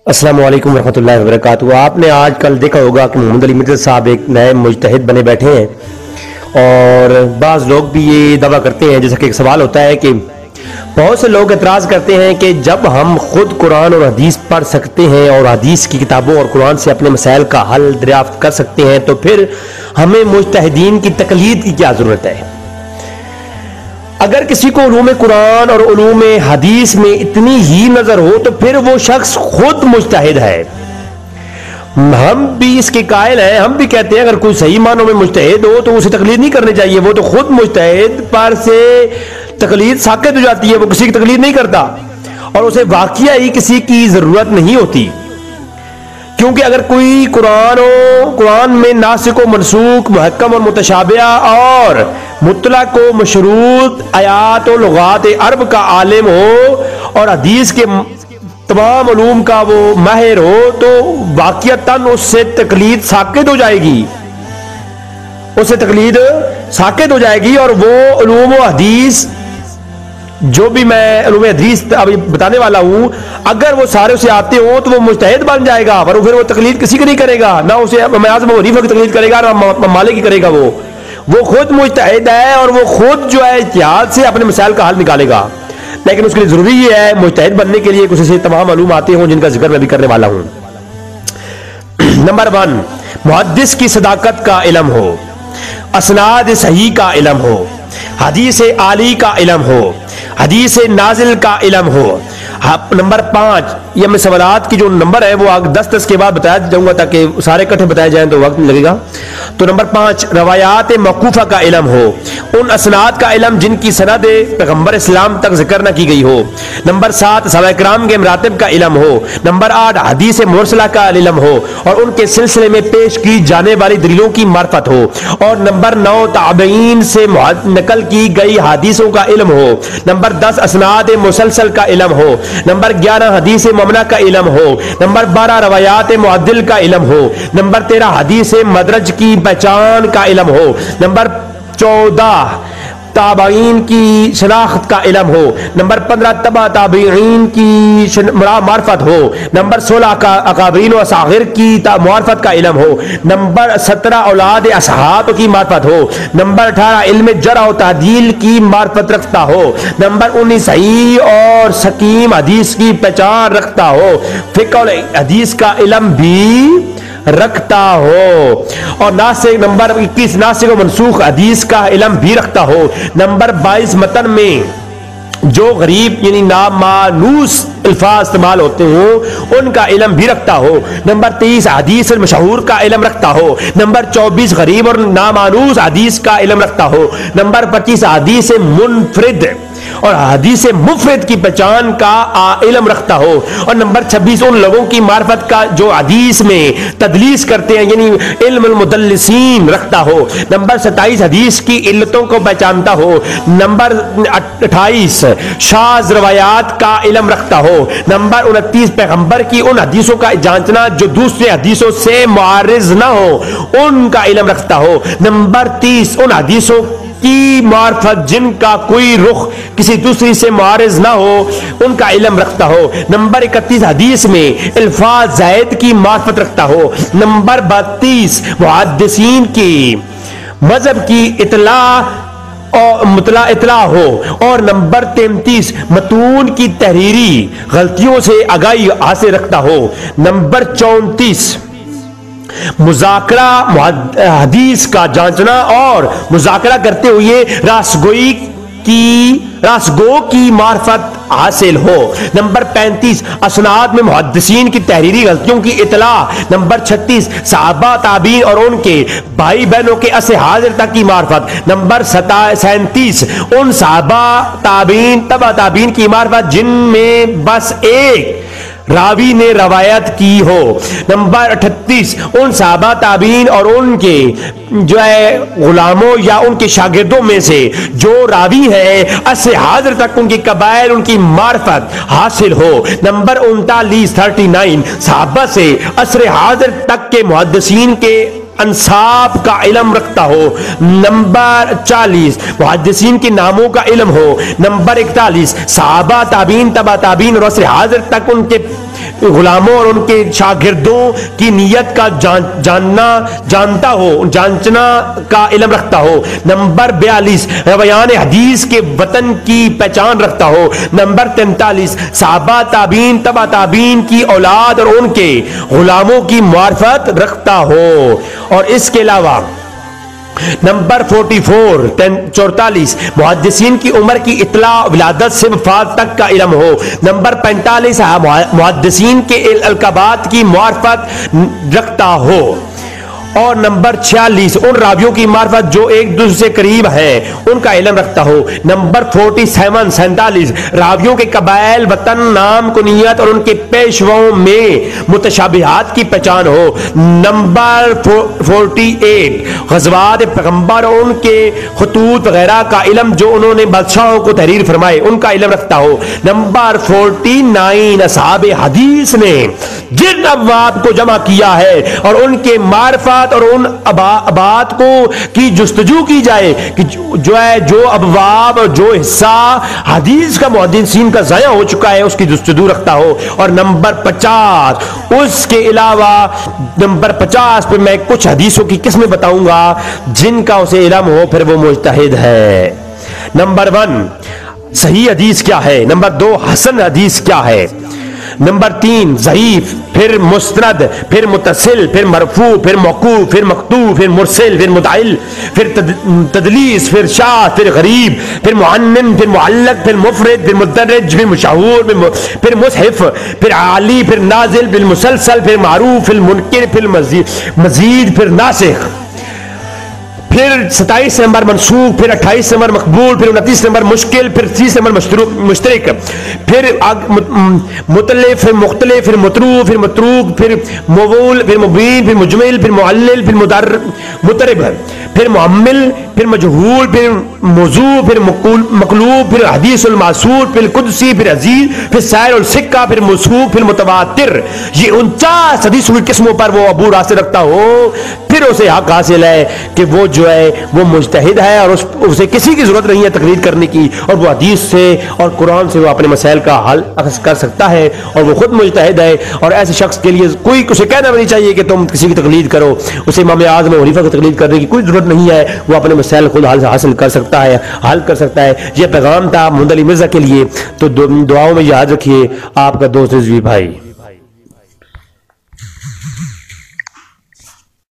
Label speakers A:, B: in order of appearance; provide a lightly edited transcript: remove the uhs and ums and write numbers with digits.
A: السلام علیکم ورحمۃ اللہ وبرکاتہ۔ آپ نے آج کل دیکھا ہوگا کہ محمد علی مرزا صاحب ایک نئے مجتہد بنے بیٹھے ہیں، اور بعض لوگ بھی یہ دعویٰ کرتے ہیں، جیسا کہ ایک سوال ہوتا ہے کہ بہت سے لوگ اعتراض کرتے ہیں کہ جب ہم خود قرآن اور حدیث پڑھ سکتے ہیں اور حدیث کی کتابوں اور قرآن سے اپنے مسائل کا حل دریافت کر سکتے ہیں تو پھر ہمیں مجتہدین کی تقلید کی کیا ضرورت ہے؟ اگر کسی کو علوم قرآن اور علوم حدیث میں اتنی ہی نظر ہو تو پھر وہ شخص خود مجتہد ہے۔ ہم بھی اس کے قائل ہیں، ہم بھی کہتے ہیں اگر کوئی صحیح معنوں میں مجتہد ہو تو اسے تقلید نہیں کرنی چاہیے، وہ تو خود مجتہد پر سے تقلید ساقط ہو جاتی ہے، وہ کسی کی تقلید نہیں کرتا اور اسے واقعہ ہی کسی کی ضرورت نہیں ہوتی، کیونکہ اگر کوئی قرآن میں ناسخ و منسوخ، محکم اور متشابہ اور مطلق و مشروط آیات و لغات عرب کا عالم ہو اور حدیث کے تمام علوم کا وہ ماہر ہو تو واقعتاً اس سے تقلید ساقط ہو جائے گی، اور وہ علوم و حدیث جو بھی میں علوم حدیث ابھی بتانے والا ہوں، اگر وہ سارے اسے آتے ہوں تو وہ مجتہد بن جائے گا، پر پھر وہ تقلید کسی کی نہیں کرے گا، نہ اسے امام اعظم ابو حنیفہ کی تقلید کرے گا نہ مالک کی کرے گا، وہ خود مجتہد ہے اور وہ خود جو ہے اجتہاد سے اپنے مسائل کا حل نکالے گا، لیکن اس کے لیے ضروری یہ ہے مجتہد بننے کے لیے کچھ سے تمام علوم آتے ہوں جن کا ذکر میں بھی کرنے والا ہوں۔ نمبر 1، محدث کی صداقت کا علم ہو، اسناد صحیح کا علم ہو، حدیث عالی کا علم ہو، حدیث نازل کا علم ہو۔ نمبر 5، یہ میں سوالات کی جو نمبر ہے وہ 10 کے بعد بتایا جاؤں گا تاکہ سارے اکٹھے بتائے جائیں تو وقت لگے گا۔ تو نمبر 5، روایات موقوفہ کا علم ہو، ان اسناد کا علم جن کی سند پیغمبر اسلام تک ذکر نہ کی گئی ہو۔ نمبر 7، صحابہ کرام کے مراتب کا علم ہو۔ نمبر 8، حدیث مرسلہ کا علم ہو اور ان کے سلسلے میں پیش کی جانے والی دلیلوں کی معرفت ہو۔ اور نمبر 9، تابعین سے نقل کی گئی حدیثوں کا علم ہو۔ نمبر 10، اسناد مسلسل کا علم ہو۔ نمبر 11، حدیث مومنہ کا علم ہو۔ نمبر 12، روایات معدل کا علم ہو۔ نمبر 13، حدیث مدرج کی پہچان کا علم ہو۔ نمبر 14، تابعین کی شناخت کا علم ہو۔ نمبر 15، تبع تابعین کی معرفت ہو۔ نمبر 16، اکابرین و اصاغر کی معرفت کا علم ہو۔ نمبر 17، اولاد اصحاب کی معرفت ہو۔ نمبر 18، علم جرح و تعدیل کی معرفت رکھتا ہو۔ نمبر 19، صحیح اور سقیم حدیث کی پہچان رکھتا ہو، فقہ اور حدیث کا علم بھی رکھتا ہو۔ اور نمبر 21، ناسخ و منسوخ حدیث کا علم بھی رکھتا ہو۔ نمبر 22، متن میں جو غریب یعنی نامانوس الفاظ استعمال ہوتے ہوں ان کا علم بھی رکھتا ہو۔ نمبر 23، حدیث مشہور کا علم رکھتا ہو۔ نمبر 24، غریب اور نامانوس حدیث کا علم رکھتا ہو۔ نمبر 25، حدیث منفرد اور حدیث مفرد کی پہچان کا علم رکھتا ہو۔ اور نمبر 26، ان لوگوں کی معرفت کا جو حدیث میں تدلیس کرتے ہیں یعنی علم المدلسین رکھتا ہو۔ نمبر 27، حدیث کی علتوں کو پہچانتا ہو۔ نمبر 28، شاذ روایات کا علم رکھتا ہو۔ نمبر 29، پیغمبر کی ان حدیثوں کا جانچنا جو دوسرے حدیثوں سے معارض نہ ہو ان کا علم رکھتا ہو۔ نمبر 30، ان حدیثوں کی معرفت جن کا کوئی رخ کسی دوسری سے معارض نہ ہو ان کا علم رکھتا ہو۔ نمبر 31، حدیث میں الفاظ زائد کی معرفت رکھتا ہو۔ نمبر 32، محدثین کی مذہب کی اطلاع ہو۔ اور نمبر 33، متون کی تحریری غلطیوں سے آگاہی حاصل رکھتا ہو۔ نمبر 34، مذاکرہ حدیث کا جانچنا اور مذاکرہ کرتے ہوئے راسگو کی معرفت حاصل ہو۔ نمبر 35، اسناد میں محدثین کی تحریری غلطیوں کی اطلاع۔ نمبر 36، صحابہ تابعین اور ان کے بھائی بہنوں کے عصر حاضر تک کی معرفت۔ نمبر 37، ان صحابہ تابعین تبع تابعین کی معرفت جن میں بس ایک راوی نے روایت کی ہو۔ نمبر 38، ان صحابہ تابعین اور ان کے جو ہے غلاموں یا ان کے شاگردوں میں سے جو راوی ہے عصر حاضر تک ان کی قبائل ان کی معرفت حاصل ہو۔ نمبر 39، صحابہ سے عصر حاضر تک کے محدثین کے انصاب کا علم رکھتا ہو۔ نمبر 40 محدثین کے ناموں کا علم ہو۔ نمبر 41 صحابہ تابعین تبع تابعین اور عصر حاضر تک ان کے غلاموں اور ان کے شاگردوں کی نیت کا جانتا ہو، جانچنا کا علم رکھتا ہو۔ نمبر 42 روایان حدیث کے وطن کی پہچان رکھتا ہو۔ نمبر 43 صحابہ تابعین تبع تابعین کی اولاد اور ان کے غلاموں کی معرفت رکھتا ہو۔ اور اس کے علاوہ نمبر 44 محدثین کی عمر کی اطلاع ولادت سے وفات تک کا علم ہو۔ نمبر 45 محدثین کے القابات کی معرفت رکھتا ہو۔ اور نمبر 46 ان راویوں کی معرفت جو ایک دوسرے سے قریب ہیں ان کا علم رکھتا ہو۔ نمبر 47 راویوں کے قبائل، وطن، نام، کنیت اور ان کے پیشواؤں میں متشابہات کی پہچان ہو۔ نمبر 48 غزوات پیغمبر اور ان کے خطوط وغیرہ کا علم جو انہوں نے بادشاہوں کو تحریر فرمائے ان کا علم رکھتا ہو۔ نمبر 49 اصحاب حدیث نے جن ابواب کو جمع کیا ہے اور ان کے معرفت اور ان ابواب کو کی جستجو کی جائے کہ جو ابواب اور جو حصہ حدیث کا محدثین کا ضائع ہو چکا ہے اس کی جستجو رکھتا ہو۔ اور نمبر 50 اس کے علاوہ نمبر 50 پہ میں کچھ حدیثوں کی قسمیں بتاؤں گا جن کا اسے علم ہو پھر وہ مجتہد ہے۔ نمبر 1 صحیح حدیث کیا ہے، نمبر 2 حسن حدیث کیا ہے، نمبر 3 ضعیف، پھر مستند، پھر متصل، پھر مرفوع، پھر موقوف، پھر مقطوع، پھر مرسل، پھر متعل، پھر تدلیس، پھر شاذ، پھر غریب، پھر معنن، پھر معلق، پھر مفرد، پھر مدرج، پھر مشہور، پھر مصحف، پھر عالی، پھر نازل، پھر مسلسل، پھر معروف، پھر منکر، پھر مزید، پھر ناسخ، پھر 27 نمبر منسوخ، پھر 28 نمبر مقبول، پھر 29 نمبر مشکل، پھر 30 نمبر مشترک، پھر متلف، پھر مختلف، پھر مطروح، پھر متروک، پھر موول، پھر مبین، پھر مجمل، پھر معلل، پھر مضطرب، پھر محمل، پھر مجہول، پھر موضوع، پھر مقلوب، پھر حدیث المعصور، پھر قدسی، پھر عزیز، پھر سائر السکہ، پھر موثوق، پھر متواتر۔ یہ 49 حدیثوں کی قسموں پر وہ عبور حاصل رکھتا ہو پھر اسے حق حاصل ہے کہ وہ جو ہے وہ مجتہد ہے اور اسے کسی کی ضرورت نہیں ہے تقلید کرنے کی، اور وہ حدیث سے اور قرآن سے وہ اپنے مسائل کا حل کر سکتا ہے اور وہ خود مجتہد ہے۔ اور ایسے شخص کے لیے کوئی اسے کہنا بھی نہیں چاہیے کہ تم کسی کی تقلید کرو، اسے امام اعظم ابو حنیفہ کی تقلید کرنے کی کوئی ضرورت نہیں ہے، وہ اپنے مسائل خود حاصل کر سکتا ہے، حل کر سکتا ہے۔ یہ پیغام تھا محمد علی مرزا کے لیے، تو دعاؤں میں یاد رکھیے۔ آپ کا دوست رضوی بھائی۔